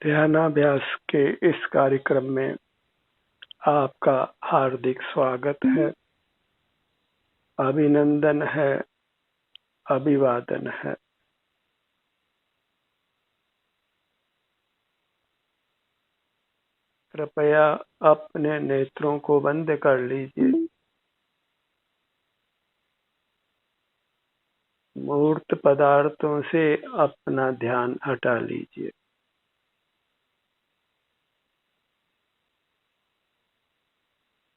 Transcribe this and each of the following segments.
ध्यानाभ्यास के इस कार्यक्रम में आपका हार्दिक स्वागत है, अभिनंदन है, अभिवादन है। कृपया अपने नेत्रों को बंद कर लीजिए। मूर्त पदार्थों से अपना ध्यान हटा लीजिए।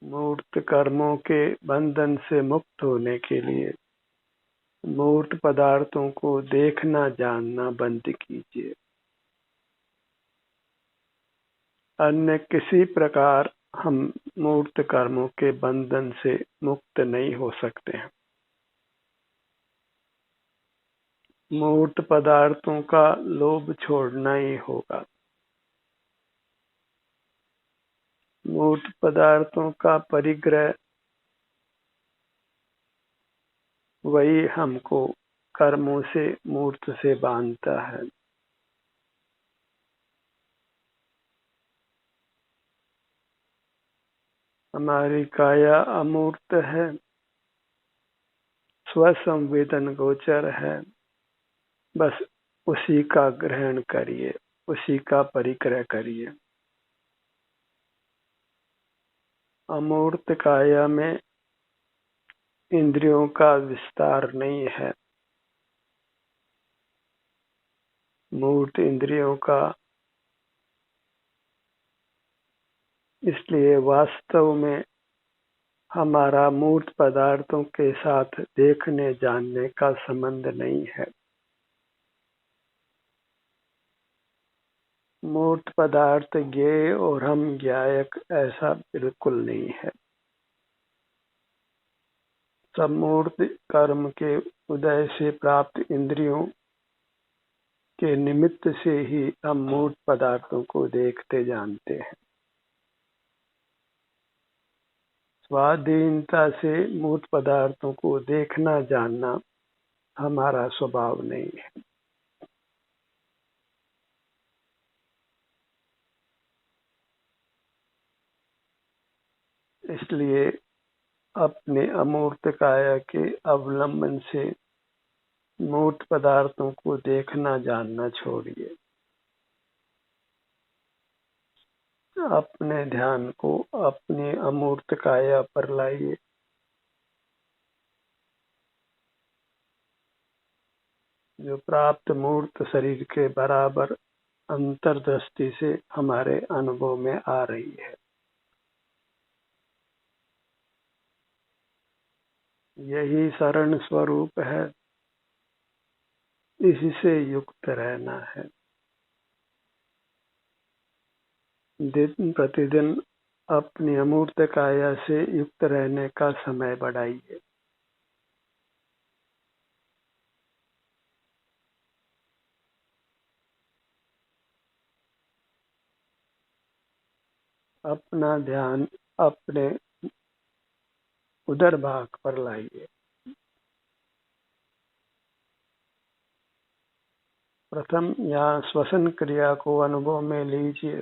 मूर्त कर्मों के बंधन से मुक्त होने के लिए मूर्त पदार्थों को देखना जानना बंद कीजिए। अन्य किसी प्रकार हम मूर्त कर्मों के बंधन से मुक्त नहीं हो सकते हैं। मूर्त पदार्थों का लोभ छोड़ना ही होगा। मूर्त पदार्थों का परिग्रह वही हमको कर्मों से मूर्त से बांधता है। हमारी काया अमूर्त है, स्वसंवेदन गोचर है। बस उसी का ग्रहण करिए, उसी का परिग्रह करिए। अमूर्त काया में इंद्रियों का विस्तार नहीं है। मूर्त इंद्रियों का, इसलिए वास्तव में हमारा मूर्त पदार्थों के साथ देखने जानने का संबंध नहीं है। मूर्त पदार्थ ज्ञेय और हम ज्ञायक, ऐसा बिल्कुल नहीं है। सब मूर्त कर्म के उदय से प्राप्त इंद्रियों के निमित्त से ही हम मूर्त पदार्थों को देखते जानते हैं। स्वाधीनता से मूर्त पदार्थों को देखना जानना हमारा स्वभाव नहीं है। इसलिए अपने अमूर्त काया के अवलंबन से मूर्त पदार्थों को देखना जानना छोड़िए। अपने ध्यान को अपनी अमूर्त काया पर लाइए। जो प्राप्त मूर्त शरीर के बराबर अंतर्दृष्टि से हमारे अनुभव में आ रही है। यही शरण स्वरूप है, इससे युक्त रहना है। दिन प्रतिदिन अपनी अमूर्त काया से युक्त रहने का समय बढ़ाइए। अपना ध्यान अपने उदर भाग पर लाइए। प्रथम यहाँ श्वसन क्रिया को अनुभव में लीजिए।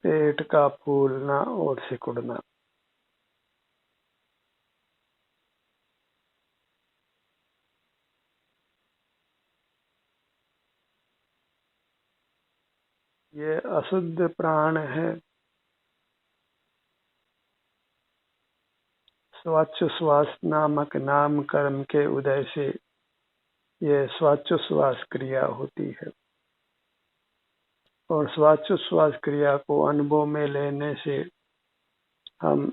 पेट का फूलना और सिकुड़ना। ये अशुद्ध प्राण है। स्वाचोश्वास नामक नाम कर्म के उदय से ये स्वाचोश्वास क्रिया होती है और स्वाचोश्वास क्रिया को अनुभव में लेने से हम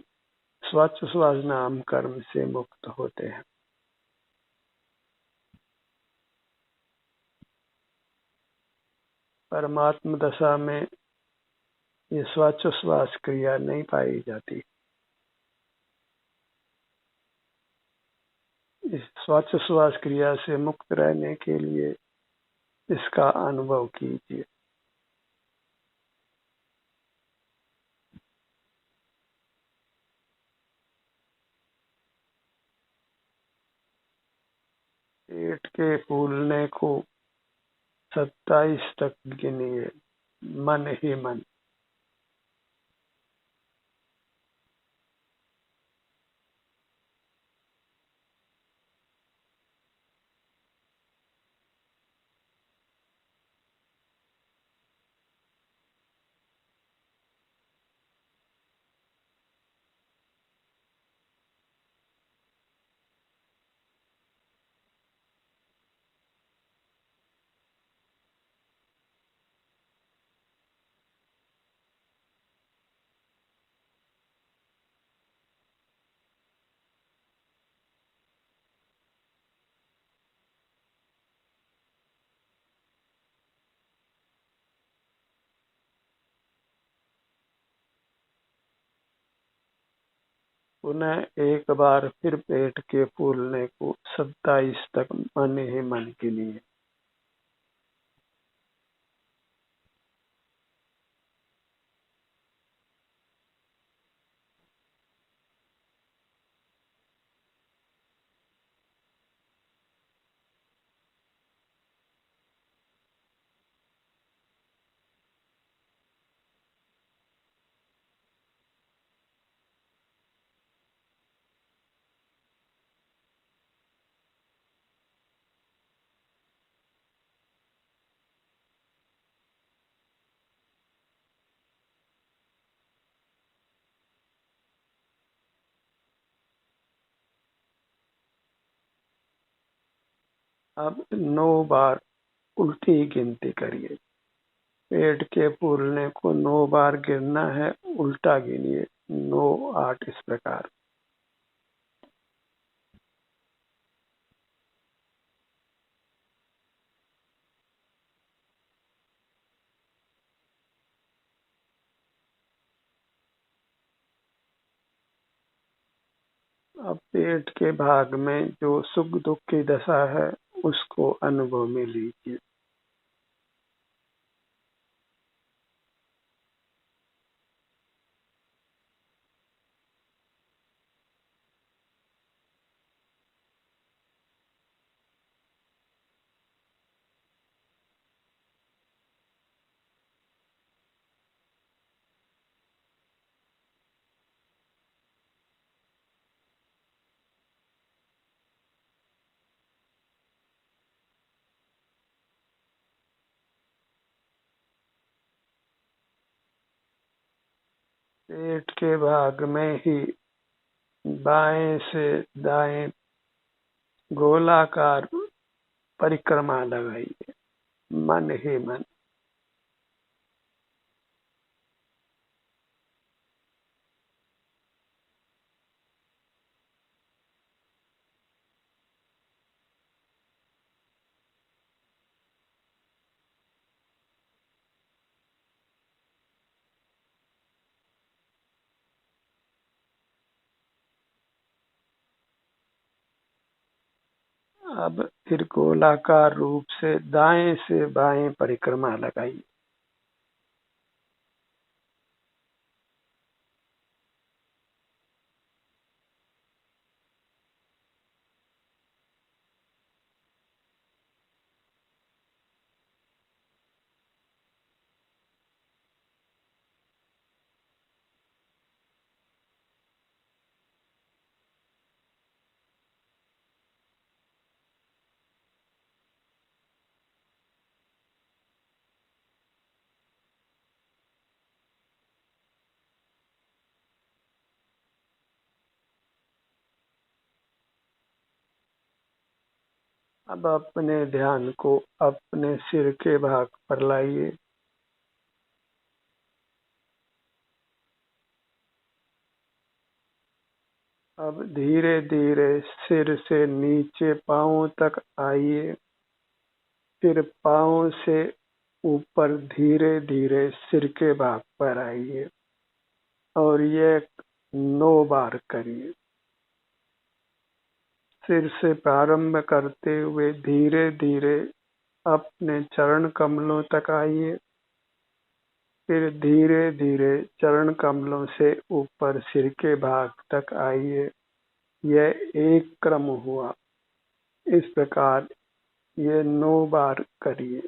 स्वाचोश्वास नाम कर्म से मुक्त होते हैं। परमात्म दशा में ये स्वाचोश्वास क्रिया नहीं पाई जाती। इस स्वाचोश्वास क्रिया से मुक्त रहने के लिए इसका अनुभव कीजिए। पेट के फूलने को 27 तक गिनिए, मन ही मन। पुनः एक बार फिर पेट के फूलने को 27 तक मन ही मन गिनिए। अब 9 बार उल्टी गिनती करिए। पेट के फूलने को 9 बार गिनना है, उल्टा गिनिए। 9, 8 इस प्रकार। अब पेट के भाग में जो सुख दुख की दशा है उसको अनुभव में लीजिए। पेट के भाग में ही बाएं से दाएं गोलाकार परिक्रमा लगाइए, मन ही मन। अब फिर गोलाकार रूप से दाएं से बाएं परिक्रमा लगाइए। अब अपने ध्यान को अपने सिर के भाग पर लाइए। अब धीरे धीरे सिर से नीचे पांव तक आइए, फिर पांव से ऊपर धीरे धीरे सिर के भाग पर आइए और ये 9 बार करिए। सिर से प्रारंभ करते हुए धीरे धीरे अपने चरण कमलों तक आइए, फिर धीरे धीरे चरण कमलों से ऊपर सिर के भाग तक आइए। यह एक क्रम हुआ। इस प्रकार ये 9 बार करिए।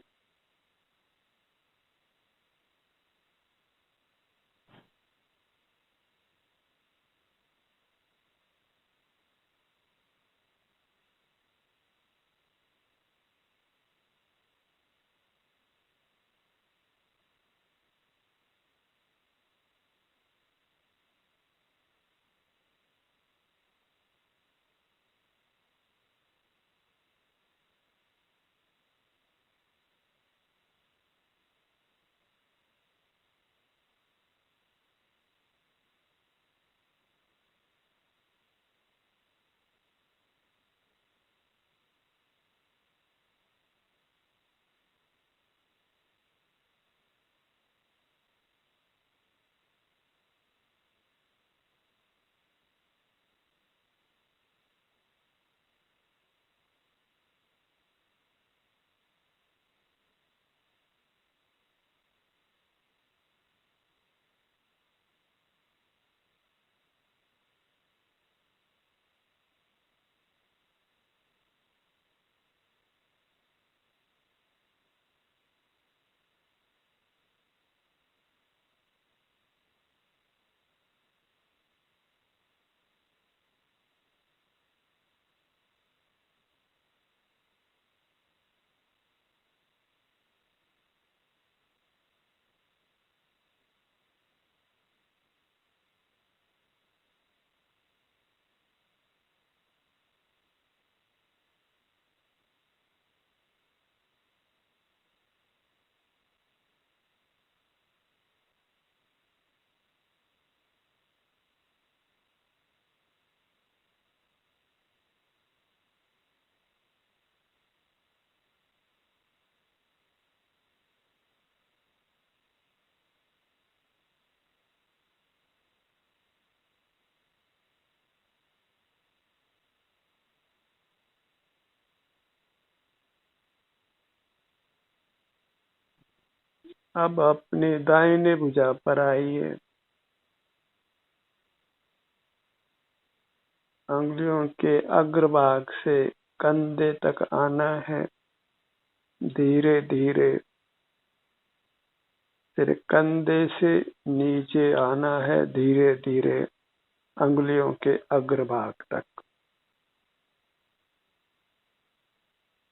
अब अपने दाहिने भुजा पर आइए। अंगुलियों के अग्रभाग से कंधे तक आना है, धीरे धीरे। फिर कंधे से नीचे आना है, धीरे धीरे, अंगुलियों के अग्रभाग तक।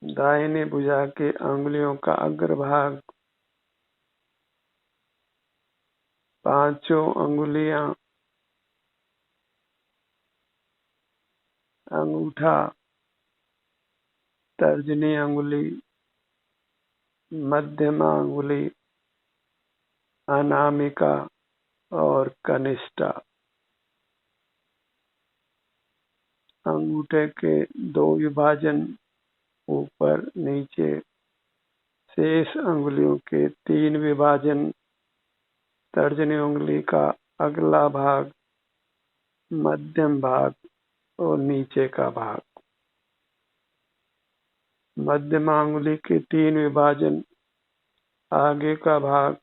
दाहिने भुजा के अंगुलियों का अग्रभाग, पांचों अंगुलियां, अंगूठा, तर्जनी अंगुली, मध्यमा अंगुली, अनामिका और कनिष्ठा। अंगूठे के 2 विभाजन, ऊपर नीचे। शेष अंगुलियों के 3 विभाजन, तर्जनी उंगली का अगला भाग, मध्यम भाग और नीचे का भाग। मध्यमा अंगुली के 3 विभाजन, आगे का भाग,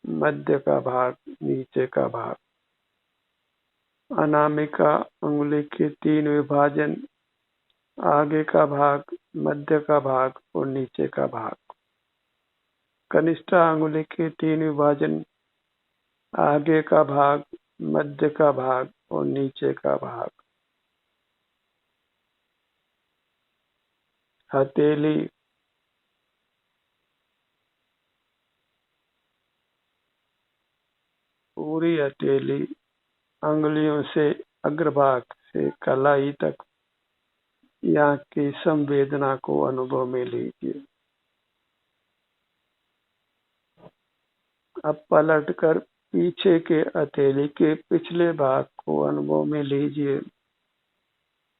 मध्य का भाग, नीचे का भाग। अनामिका अंगुली के 3 विभाजन, आगे का भाग, मध्य का भाग और नीचे का भाग। कनिष्ठा अंगुली के 3 विभाजन, आगे का भाग, मध्य का भाग और नीचे का भाग। हथेली, पूरी हथेली अंगुलियों से अग्रभाग से कलाई तक यहाँ की संवेदना को अनुभव में लीजिए। अब पलटकर पीछे के हथेली के पिछले भाग को अनुभव में लीजिए,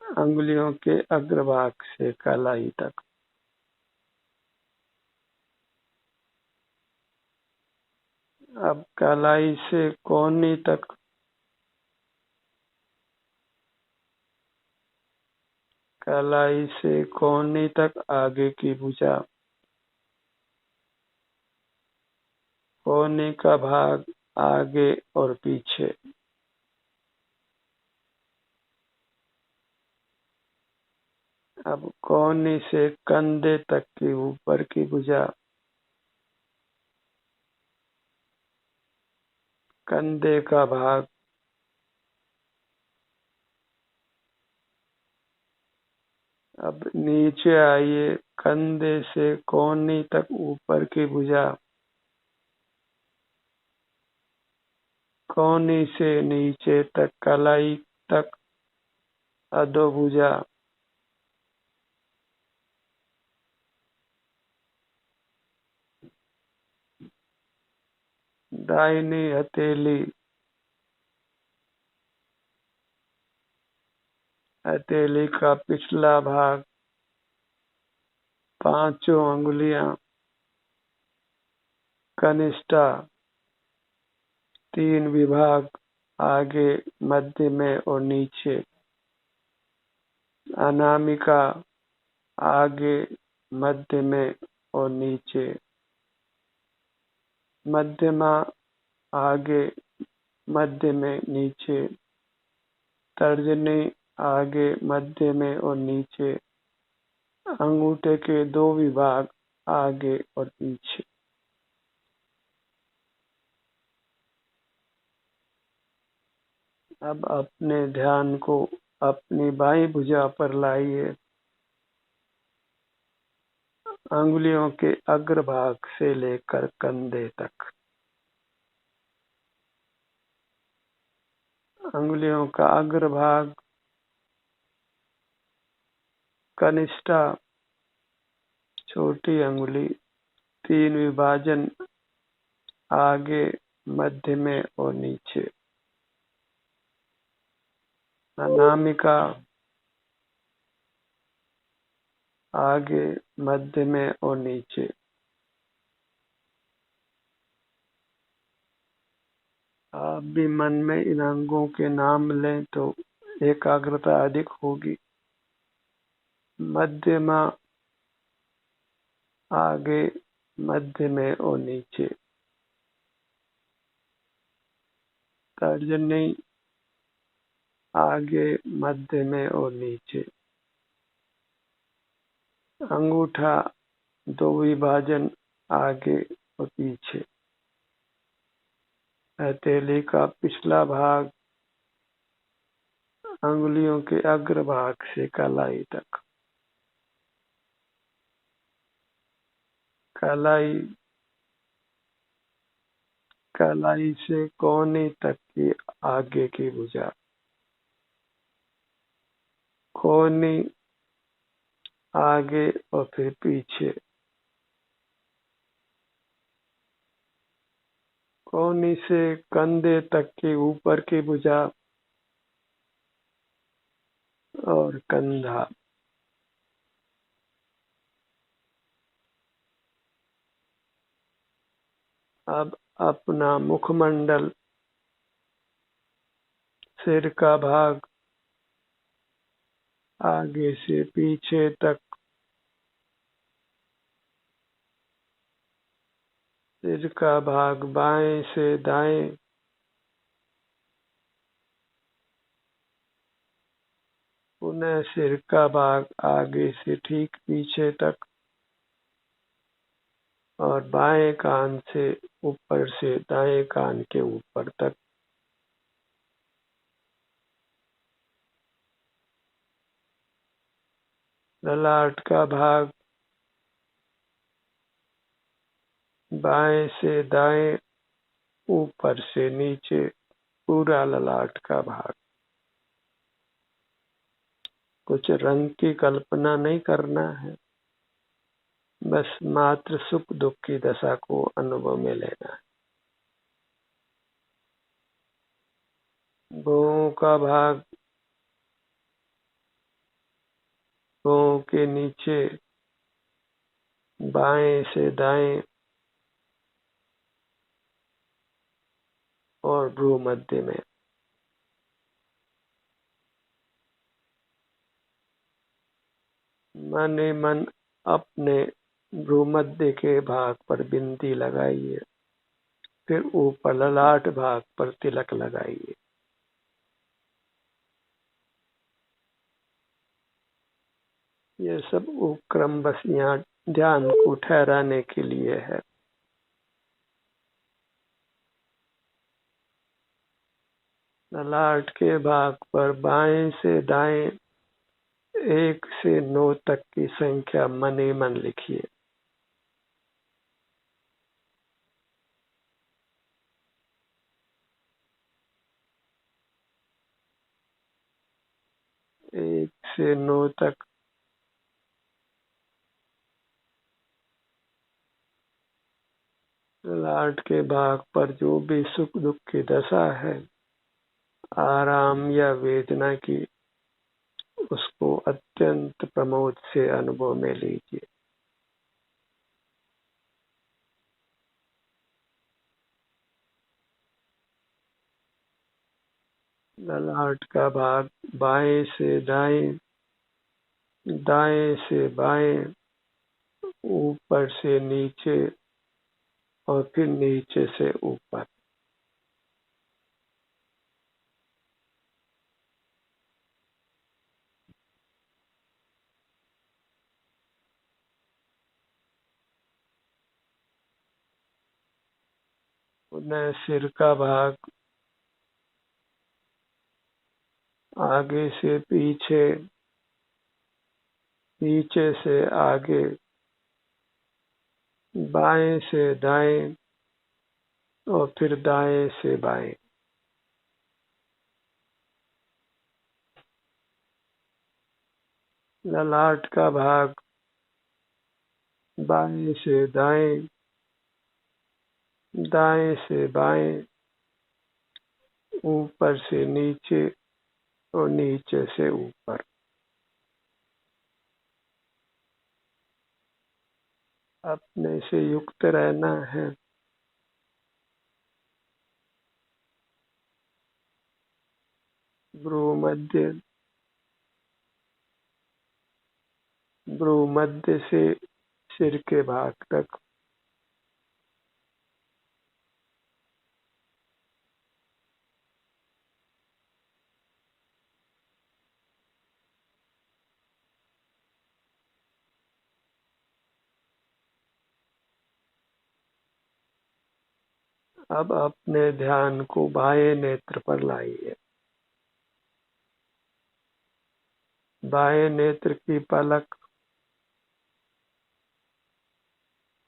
अंगुलियों के अग्रभाग से कलाई तक। अब कलाई से कोहनी तक, कलाई से कोहनी तक आगे की भुजा, कोहनी का भाग आगे और पीछे। अब कोहनी से कंधे तक की ऊपर की भुजा, कंधे का भाग, अब नीचे आइए, कंधे से कोहनी तक ऊपर की भुजा, कोहनी से नीचे तक कलाई तक अधोभुजा। दाहिनी हथेली, हथेली का पिछला भाग, पांचों अंगुलियां, कनिष्ठा, 3 विभाग, आगे, मध्य में और नीचे। अनामिका, आगे, मध्य में और नीचे। मध्यमा, आगे, मध्य में, नीचे। तर्जनी, आगे, मध्य में और नीचे। अंगूठे के 2 विभाग, आगे और पीछे। अब अपने ध्यान को अपनी बाईं भुजा पर लाइए, अंगुलियों के अग्रभाग से लेकर कंधे तक। अंगुलियों का अग्रभाग, कनिष्ठा, छोटी अंगुली, 3 विभाजन, आगे, मध्य में और नीचे। अनामिका, आगे, मध्य में और नीचे। आप भी मन में इन अंगों के नाम लें तो एकाग्रता अधिक होगी। मध्यमा, आगे, मध्य में और नीचे। तर्जनी आगे, मध्य में और नीचे। अंगूठा दो विभाजन आगे और पीछे। हथेली का पिछला भाग अंगुलियों के अग्रभाग से कलाई तक। कलाई से कोहनी तक की आगे की भुजा। कोहनी आगे और फिर पीछे। कोहनी से कंधे तक की ऊपर की भुजा और कंधा। अब अपना मुखमंडल, सिर का भाग आगे से पीछे तक, सिर का भाग बाएं से दाएं, पुनः सिर का भाग आगे से ठीक पीछे तक और बाएं कान से ऊपर से दाएं कान के ऊपर तक। ललाट का भाग बाएं से दाएं, ऊपर से नीचे, पूरा ललाट का भाग। कुछ रंग की कल्पना नहीं करना है, बस मात्र सुख दुख की दशा को अनुभव में लेना है। भौहों का भाग भौहों के नीचे बाएं से दाएं और भ्रू मध्य में। मन ही मन अपने भ्रूमध्य के भाग पर बिंदी लगाइए, फिर ऊपर ललाट भाग पर तिलक लगाइए। ये सब उपक्रम बस यहाँ ध्यान को ठहराने के लिए है। ललाट के भाग पर बाएं से दाएं 1 से 9 तक की संख्या मन ही मन लिखिए। एक से 9 तक ललाट के भाग पर जो भी सुख दुख की दशा है, आराम या वेदना की, उसको अत्यंत प्रमोद से अनुभव में लीजिए। ललाट का भाग बाएं से दाएं, दाएं से बाएं, ऊपर से नीचे और फिर नीचे से ऊपर। पुनः सिर का भाग आगे से पीछे, पीछे से आगे, बाएं से दाएं और फिर दाएं से बाएं। ललाट का भाग बाएं से दाएं, दाएं से बाएं, ऊपर से नीचे और नीचे से ऊपर। अपने से युक्त रहना है। भ्रूमध्य, भ्रूमध्य से सिर के भाग तक, अब अपने ध्यान को बाएं नेत्र पर लाइए। बाएं नेत्र की पलक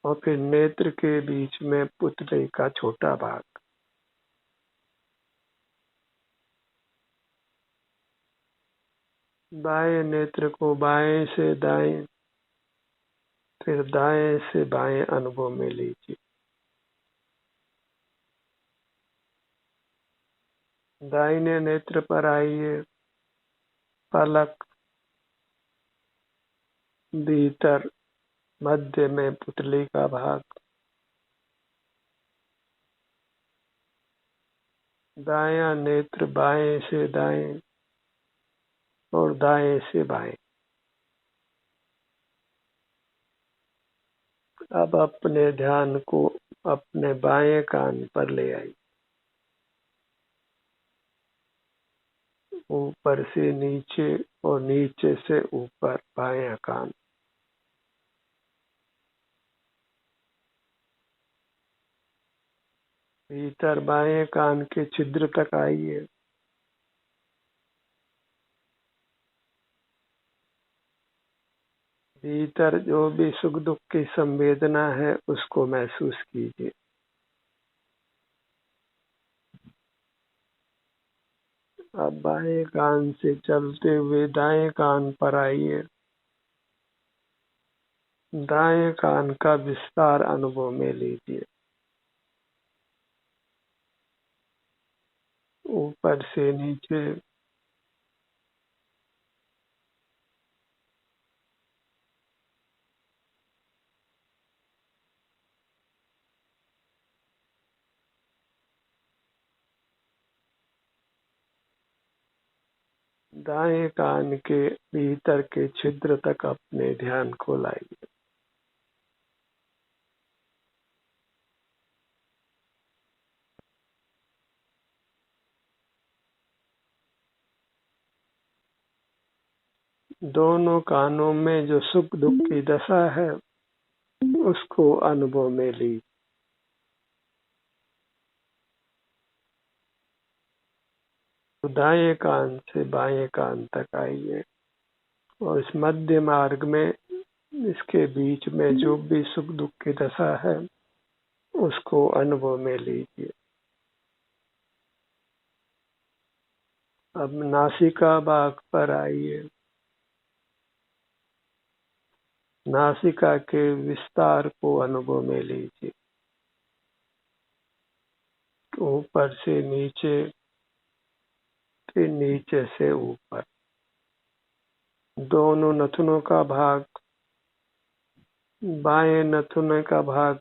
और फिर नेत्र के बीच में पुतली का छोटा भाग। बाएं नेत्र को बाएं से दाएं, फिर दाएं से बाएं अनुभव में लीजिए। दाहिने नेत्र पर आइए। पलक, भीतर मध्य में पुतली का भाग। दायां नेत्र बाएं से दाएं और दाएं से बाएं। अब अपने ध्यान को अपने बाएं कान पर ले आइए। ऊपर से नीचे और नीचे से ऊपर बायां कान। भीतर बाएं कान के छिद्र तक आइए। भीतर जो भी सुख दुख की संवेदना है उसको महसूस कीजिए। अब बाएं कान से चलते हुए दाएं कान पर आइए। दाएं कान का विस्तार अनुभव में लीजिए। ऊपर से नीचे, दाएं कान के भीतर के छिद्र तक अपने ध्यान को लाइए। दोनों कानों में जो सुख दुख की दशा है उसको अनुभव में लीजिए। दाएं कान से बाएं कान तक आइए और इस मध्य मार्ग में इसके बीच में जो भी सुख दुख की दशा है उसको अनुभव में लीजिए। अब नासिका भाग पर आइए। नासिका के विस्तार को अनुभव में लीजिए। ऊपर से नीचे, फिर नीचे से ऊपर। दोनों नथुनों का भाग, बाएं नथुने का भाग,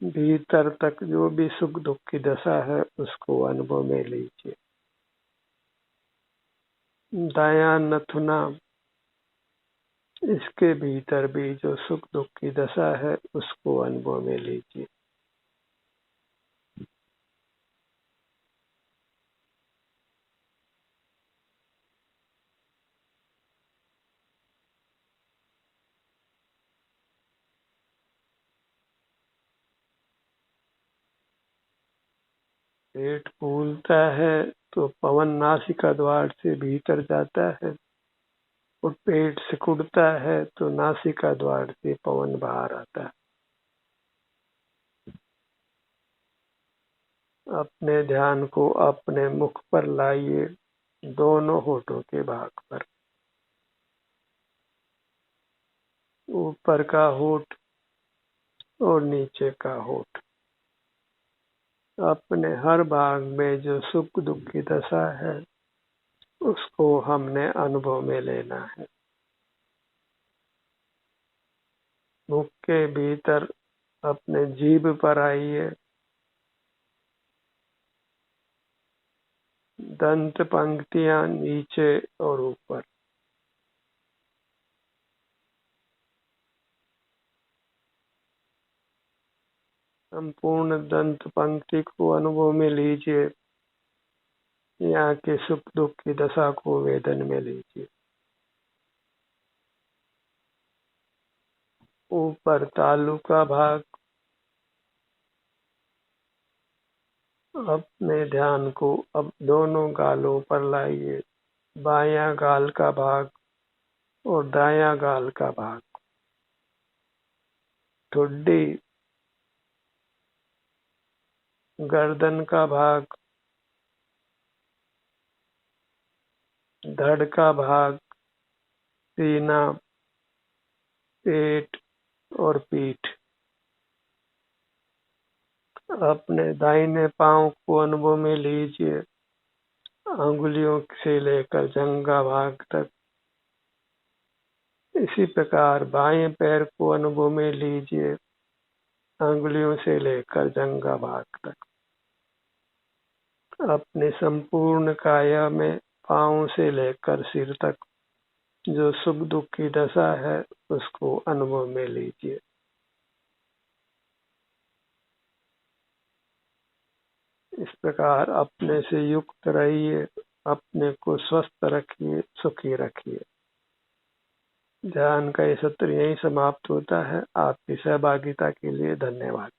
भीतर तक जो भी सुख दुख की दशा है उसको अनुभव में लीजिए। दायां नथुना, इसके भीतर भी जो सुख दुख की दशा है उसको अनुभव में लीजिए। पेट फूलता है तो पवन नासिका द्वार से भीतर जाता है और पेट सिकुड़ता है तो नासिका द्वार से पवन बाहर आता है। अपने ध्यान को अपने मुख पर लाइए, दोनों होठों के भाग पर। ऊपर का होठ और नीचे का होठ। अपने हर भाग में जो सुख दुख की दशा है उसको हमने अनुभव में लेना है। मुख के भीतर अपने जीभ पर आइए। दंत पंक्तियां नीचे और ऊपर। संपूर्ण दंत पंक्ति को अनुभव में लीजिए। यहाँ के सुख दुख की दशा को वेदन में लीजिए। ऊपर तालु का भाग, अपने ध्यान को अब दोनों गालों पर लाइए, बायां गाल का भाग और दायां गाल का भाग, ठुड्डी, गर्दन का भाग, धड़ का भाग, सीना, पेट और पीठ। अपने दाहिने पांव को अनुभव में लीजिए, अंगुलियों से लेकर जंघा भाग तक। इसी प्रकार बाएं पैर को अनुभव में लीजिए, अंगुलियों से लेकर जंघा भाग तक। अपने संपूर्ण काया में पांव से लेकर सिर तक जो सुख दुख की दशा है उसको अनुभव में लीजिए। इस प्रकार अपने से युक्त रहिए, अपने को स्वस्थ रखिए, सुखी रखिए। ध्यान का ये सत्र यहीं समाप्त होता है। आपकी सहभागिता के लिए धन्यवाद।